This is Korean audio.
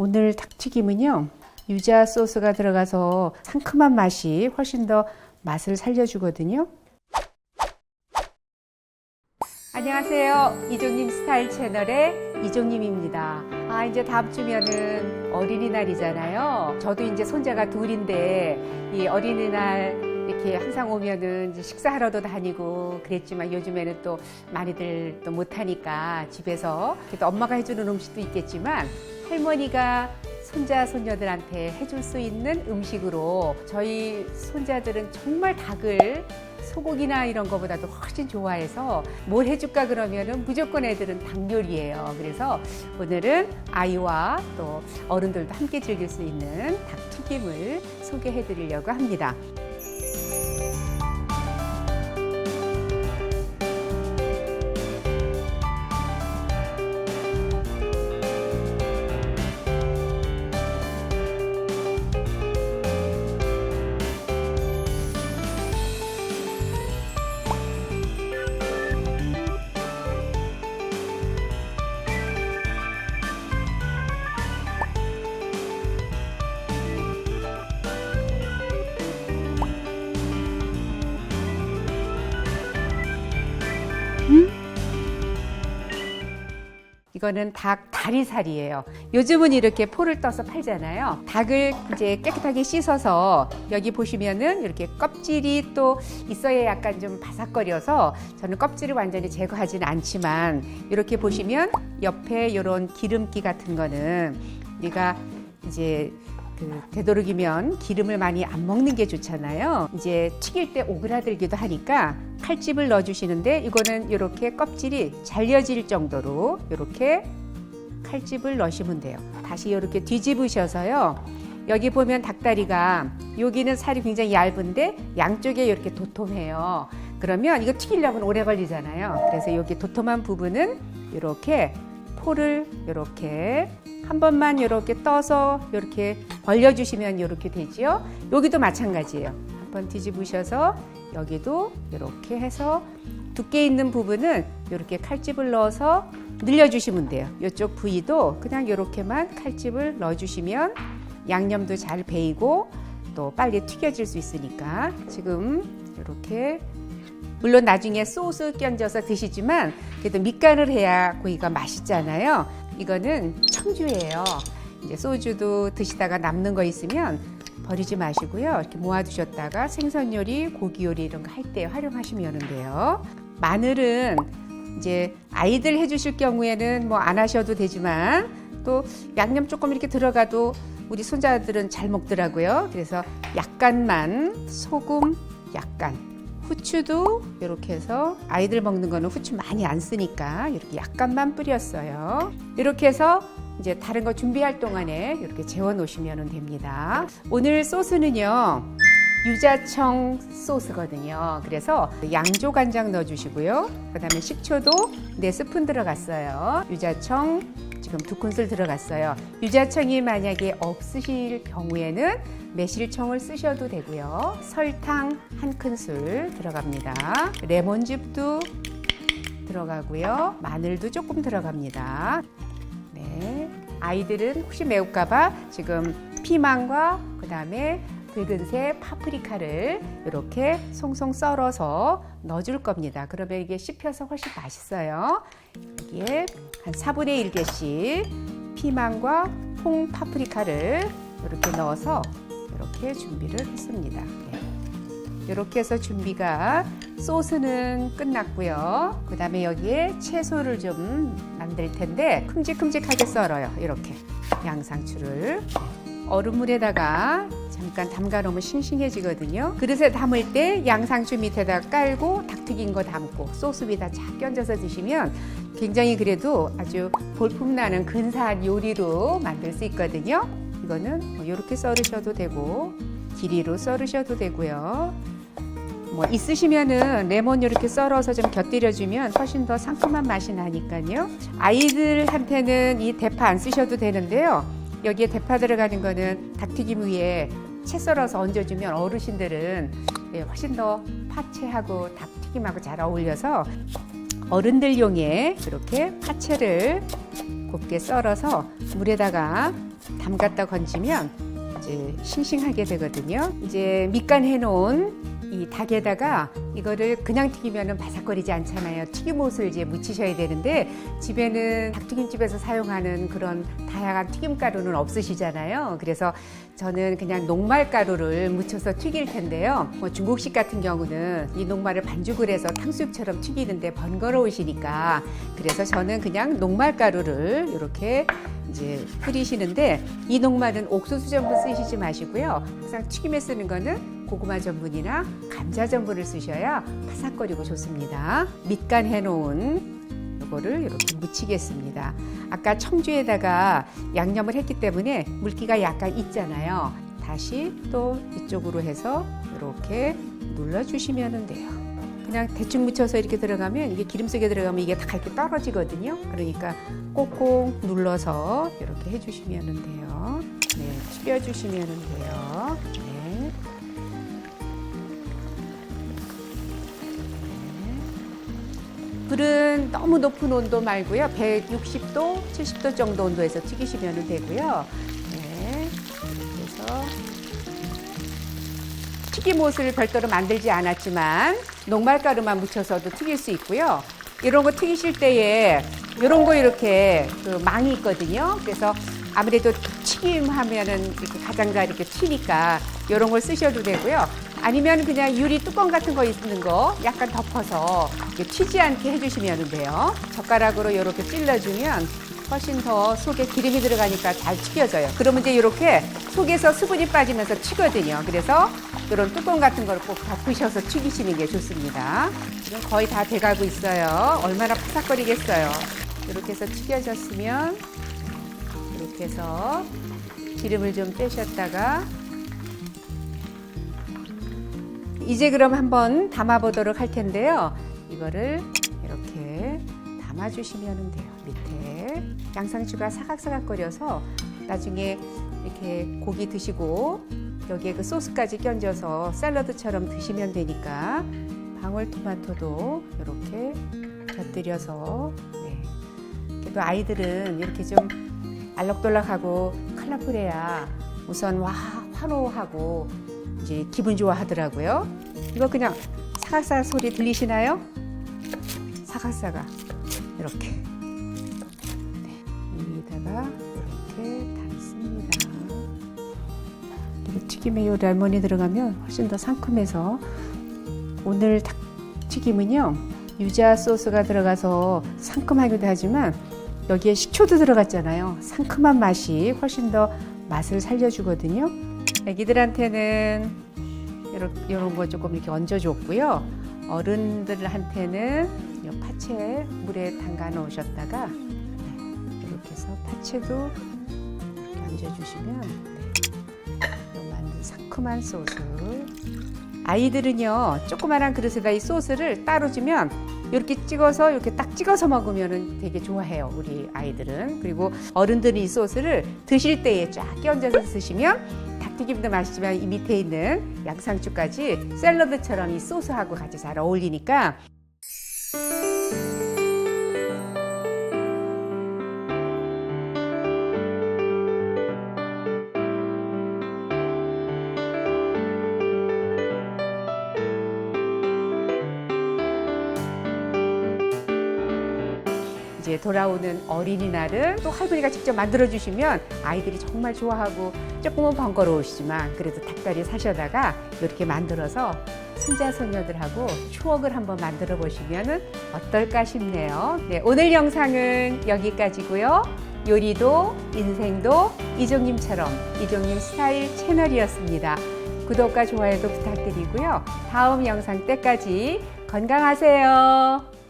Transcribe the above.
오늘 닭튀김은요, 유자 소스가 들어가서 상큼한 맛이 훨씬 더 맛을 살려주거든요. 안녕하세요. 이종님 스타일 채널의 이종님입니다. 이제 다음 주면은 어린이날이잖아요. 저도 이제 손자가 둘인데 이 어린이날 이렇게 항상 오면은 이제 식사하러도 다니고 그랬지만 요즘에는 또 많이들 또 못하니까 집에서 또 엄마가 해주는 음식도 있겠지만 할머니가 손자, 손녀들한테 해줄 수 있는 음식으로 저희 손자들은 정말 닭을 소고기나 이런 거보다도 훨씬 좋아해서 뭘 해줄까 그러면은 무조건 애들은 닭 요리예요. 그래서 오늘은 아이와 또 어른들도 함께 즐길 수 있는 닭튀김을 소개해 드리려고 합니다. 이거는 닭 다리살이에요. 요즘은 이렇게 포를 떠서 팔잖아요. 닭을 이제 깨끗하게 씻어서 여기 보시면은 이렇게 껍질이 또 있어야 약간 좀 바삭거려서 저는 껍질을 완전히 제거하지는 않지만 이렇게 보시면 옆에 이런 기름기 같은 거는 우리가 이제 되도록이면 기름을 많이 안 먹는 게 좋잖아요. 이제 튀길 때 오그라들기도 하니까 칼집을 넣어주시는데 이거는 이렇게 껍질이 잘려질 정도로 이렇게 칼집을 넣으시면 돼요. 다시 이렇게 뒤집으셔서요. 여기 보면 닭다리가 여기는 살이 굉장히 얇은데 양쪽에 이렇게 도톰해요. 그러면 이거 튀기려면 오래 걸리잖아요. 그래서 여기 도톰한 부분은 이렇게 포를 이렇게 한 번만 이렇게 떠서 이렇게 벌려주시면 이렇게 되지요. 여기도 마찬가지예요. 한번 뒤집으셔서 여기도 이렇게 해서 두께 있는 부분은 이렇게 칼집을 넣어서 늘려주시면 돼요. 이쪽 부위도 그냥 이렇게만 칼집을 넣어주시면 양념도 잘 배이고 또 빨리 튀겨질 수 있으니까 지금 이렇게 물론 나중에 소스 끼얹어서 드시지만 그래도 밑간을 해야 고기가 맛있잖아요. 이거는 청주예요. 이제 소주도 드시다가 남는 거 있으면 버리지 마시고요. 이렇게 모아두셨다가 생선 요리, 고기 요리 이런 거 할 때 활용하시면 돼요. 마늘은 이제 아이들 해주실 경우에는 뭐 안 하셔도 되지만 또 양념 조금 이렇게 들어가도 우리 손자들은 잘 먹더라고요. 그래서 약간만 소금 약간 후추도 이렇게 해서 아이들 먹는 거는 후추 많이 안 쓰니까 이렇게 약간만 뿌렸어요. 이렇게 해서 이제 다른 거 준비할 동안에 이렇게 재워 놓으시면 됩니다. 오늘 소스는요. 유자청 소스거든요. 그래서 양조 간장 넣어주시고요. 그 다음에 식초도 4스푼 들어갔어요. 유자청 지금 2큰술 들어갔어요. 유자청이 만약에 없으실 경우에는 매실청을 쓰셔도 되고요. 설탕 1큰술 들어갑니다. 레몬즙도 들어가고요. 마늘도 조금 들어갑니다. 네, 아이들은 혹시 매울까봐 지금 피망과 그 다음에 붉은색 파프리카를 이렇게 송송 썰어서 넣어줄 겁니다. 그러면 이게 씹혀서 훨씬 맛있어요. 여기에 한 4분의 1개씩 피망과 홍 파프리카를 이렇게 넣어서 이렇게 준비를 했습니다. 네. 이렇게 해서 준비가 소스는 끝났고요. 그 다음에 여기에 채소를 좀 만들 텐데 큼직큼직하게 썰어요. 이렇게 양상추를 얼음물에다가 잠깐 담가 놓으면 싱싱해지거든요. 그릇에 담을 때 양상추 밑에다 깔고 닭튀긴 거 담고 소스 위에다 쫙 끼얹어서 드시면 굉장히 그래도 아주 볼품나는 근사한 요리로 만들 수 있거든요. 이거는 이렇게 썰으셔도 되고 길이로 썰으셔도 되고요. 뭐 있으시면은 레몬 이렇게 썰어서 좀 곁들여주면 훨씬 더 상큼한 맛이 나니까요. 아이들한테는 이 대파 안 쓰셔도 되는데요. 여기에 대파 들어가는 거는 닭튀김 위에 채 썰어서 얹어주면 어르신들은 훨씬 더 파채하고 닭튀김하고 잘 어울려서 어른들용에 이렇게 파채를 곱게 썰어서 물에다가 담갔다 건지면 이제 싱싱하게 되거든요. 이제 밑간 해놓은 이 닭에다가 이거를 그냥 튀기면 바삭거리지 않잖아요. 튀김옷을 이제 묻히셔야 되는데 집에는 닭튀김집에서 사용하는 그런 다양한 튀김가루는 없으시잖아요. 그래서 저는 그냥 녹말가루를 묻혀서 튀길 텐데요. 뭐 중국식 같은 경우는 이 녹말을 반죽을 해서 탕수육처럼 튀기는데 번거로우시니까 그래서 저는 그냥 녹말가루를 이렇게 이제 끓이시는데 이 녹말은 옥수수 전분 쓰시지 마시고요. 항상 튀김에 쓰는 거는 고구마 전분이나 감자 전분을 쓰셔야 바삭거리고 좋습니다. 밑간 해놓은 이거를 이렇게 묻히겠습니다. 아까 청주에다가 양념을 했기 때문에 물기가 약간 있잖아요. 다시 또 이쪽으로 해서 이렇게 눌러주시면 돼요. 그냥 대충 묻혀서 이렇게 들어가면 이게 기름 속에 들어가면 이게 다 이렇게 떨어지거든요. 그러니까 꼭꼭 눌러서 이렇게 해주시면 돼요. 네, 튀겨주시면 돼요. 네. 불은 너무 높은 온도 말고요. 160도, 70도 정도 온도에서 튀기시면 되고요. 네. 그래서 튀김옷을 별도로 만들지 않았지만 녹말가루만 묻혀서도 튀길 수 있고요. 이런 거 튀기실 때에 이런 거 이렇게 그 망이 있거든요. 그래서 아무래도 튀김하면은 이렇게 가장자 이렇게 튀니까 이런 걸 쓰셔도 되고요. 아니면 그냥 유리 뚜껑 같은 거 있는 거 약간 덮어서 튀지 않게 해주시면 돼요. 젓가락으로 이렇게 찔러주면 훨씬 더 속에 기름이 들어가니까 잘 튀겨져요. 그러면 이제 이렇게 속에서 수분이 빠지면서 튀거든요. 그래서 이런 뚜껑 같은 걸 꼭 덮으셔서 튀기시는 게 좋습니다. 지금 거의 다 돼가고 있어요. 얼마나 바삭거리겠어요. 이렇게 해서 튀겨졌으면 이렇게 해서 기름을 좀 빼셨다가 이제 그럼 한번 담아보도록 할 텐데요. 이거를 이렇게 담아주시면 돼요. 밑에 양상추가 사각사각거려서 나중에 이렇게 고기 드시고 여기에 그 소스까지 끼얹어서 샐러드처럼 드시면 되니까 방울토마토도 이렇게 곁들여서 네. 그래도 아이들은 이렇게 좀 알록달록하고 컬러풀해야 우선 환호하고 이제 기분 좋아하더라고요. 이거 그냥 사각사각 소리 들리시나요? 사각사각 이렇게 네, 위에다가 이렇게 담습니다. 그리고 튀김에 요 레몬이 들어가면 훨씬 더 상큼해서 오늘 닭튀김은요 유자 소스가 들어가서 상큼하기도 하지만 여기에 식초도 들어갔잖아요. 상큼한 맛이 훨씬 더 맛을 살려주거든요. 애기들한테는 이런 거 조금 이렇게 얹어줬고요. 어른들한테는 이 파채 물에 담가 놓으셨다가 이렇게 해서 파채도 이렇게 얹어주시면 만든 상큼한 소스. 아이들은요 조그만한 그릇에다 이 소스를 따로 주면 이렇게 찍어서 이렇게 딱 찍어서 먹으면 되게 좋아해요. 우리 아이들은. 그리고 어른들은 이 소스를 드실 때에 쫙 끼얹어서 쓰시면 닭튀김도 맛있지만 이 밑에 있는 양상추까지 샐러드처럼 이 소스하고 같이 잘 어울리니까 이제 돌아오는 어린이날은 또 할머니가 직접 만들어주시면 아이들이 정말 좋아하고 조금은 번거로우시지만 그래도 닭다리 사셔다가 이렇게 만들어서 손자손녀들하고 추억을 한번 만들어 보시면 어떨까 싶네요. 네, 오늘 영상은 여기까지고요. 요리도 인생도 이종님처럼 이종님 스타일 채널이었습니다. 구독과 좋아요도 부탁드리고요. 다음 영상 때까지 건강하세요.